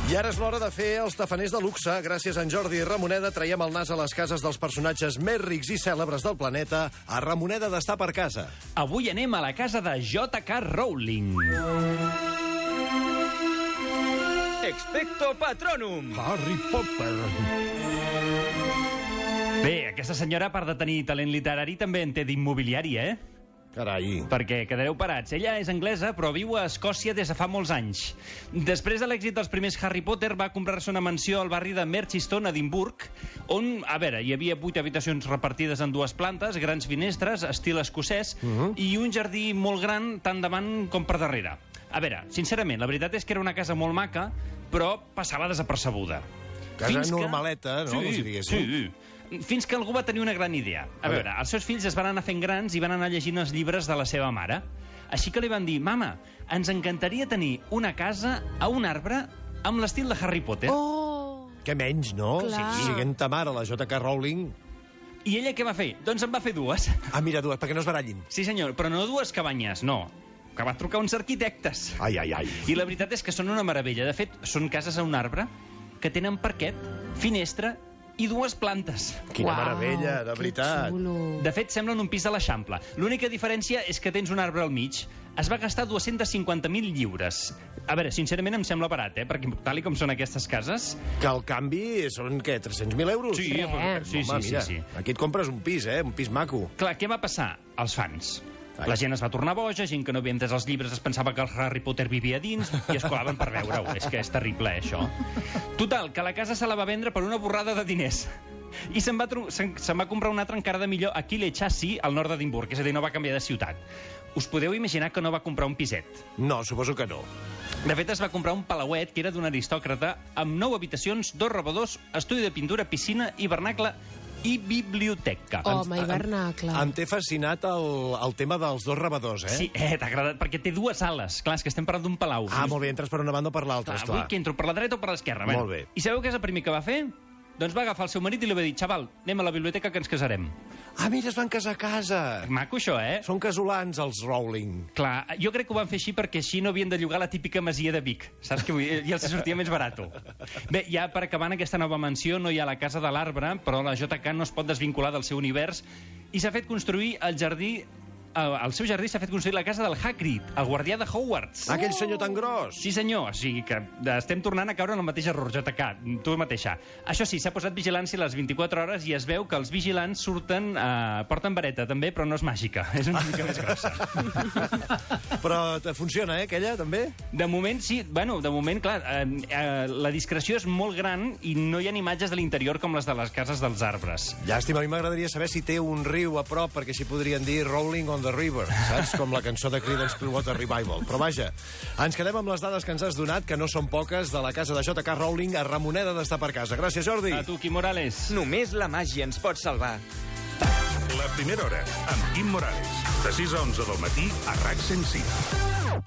I ara és l'hora de fer els tafaners de luxe. Gràcies a en Jordi Ramoneda traiem el nas a les cases dels personatges més rics i cèlebres del planeta. A Ramoneda d'estar per casa. Avui anem a la casa de J.K. Rowling. Expecto Patronum. Harry Potter. Bé, aquesta senyora, a part de tenir talent literari, també en té d'immobiliari, Carai. Perquè quedareu parats. Ella és anglesa, però viu a Escòcia des de fa molts anys. Després de l'èxit dels primers Harry Potter, va comprar-se una mansió al barri de Merchiston, a Edimburg, on, hi havia 8 habitacions repartides en 2 plantes, grans finestres, estil escocès, i un jardí molt gran, tant davant com per darrere. Sincerament, la veritat és que era una casa molt maca, però passava desapercebuda. Casa normaleta, no? Sí. Fins que algú va tenir una gran idea. Els seus fills es van anar fent grans i van anar llegint els llibres de la seva mare. Així que li van dir: mama, ens encantaria tenir una casa a un arbre amb l'estil de Harry Potter. Oh! Què menys, no? Clar. Siguent ta mare, la J.K. Rowling. I ella què va fer? Doncs en va fer 2. Ah, mira, 2, perquè no es barallin. Sí, senyor, però no 2 cabanyes, no. Que va trucar uns arquitectes. Ai. I la veritat és que són una meravella. De fet, són cases a un arbre que tenen parquet, finestra i 2 plantes. Quina meravella, de veritat. De fet, semblen un pis de l'Eixample. L'única diferència és que tens un arbre al mig. Es va gastar 250.000 lliures. Sincerament em sembla barat, perquè tal com són aquestes cases... Que al canvi són, què, 300.000 euros? Sí. Sí. Aquí et compres un pis, un pis maco. Clar, què va passar? Els fans. La gent es va tornar boja, gent que no havia entès els llibres es pensava que el Harry Potter vivia dins i es colaven per veure-ho. És que és terrible, això. Total, que la casa se la va vendre per una borrada de diners. I se'n va comprar una altra encara de millor a Killechassi, al nord d'Edimburg, és a dir, no va canviar de ciutat. Us podeu imaginar que no va comprar un piset? No, suposo que no. De fet, es va comprar un palauet que era d'un aristòcrata amb 9 habitacions, 2 rebedors, estudi de pintura, piscina, hivernacle i biblioteca. Home, hivernacle. Em té fascinat el tema dels 2 rebedors, Sí, t'ha agradat, perquè té 2 ales. Clar, és que estem parlant d'un palau. Ah, molt bé, entres per una banda o per l'altra, esclar. Avui que entro per la dreta o per l'esquerra. Molt bé. I sabeu què és el primer que va fer? Doncs va agafar el seu marit i li va dir: xaval, anem a la biblioteca que ens casarem. Ah, mira, es van casar a casa. Maco, això, Són casolans, els Rowling. Clar, jo crec que ho van fer així perquè així no havien de llogar la típica masia de Vic. Saps què vull dir? I els sortia més barat. Bé, ja per acabar en aquesta nova mansió no hi ha la casa de l'arbre, però la JK no es pot desvincular del seu univers i s'ha fet construir el jardí... Al seu jardí s'ha fet construir la casa del Hagrid, el guardià de Hogwarts. Aquell senyor tan gros. Sí, senyor. O sigui que estem tornant a caure en el mateix error, JK, tu mateixa. Això sí, s'ha posat vigilància a les 24 hores i es veu que els vigilants porten vareta, també, però no és màgica. És una mica més grossa. Però funciona, aquella, també? De moment, sí. Bueno, de moment, clar, la discreció és molt gran i no hi ha imatges de l'interior com les de les cases dels arbres. Llàstima, a mi m'agradaria saber si té un riu a prop, perquè així podrien dir Rolling on the River, saps? Com la cançó de Creedence Clearwater Revival. Però vaja, ens quedem amb les dades que ens has donat, que no són poques, de la casa de J.K. Rowling a Ramoneda d'estar per casa. Gràcies, Jordi. A tu, Quim Morales. Només la màgia ens pot salvar. La primera hora, amb Quim Morales. De 6 a 11 del matí, a RAC 105.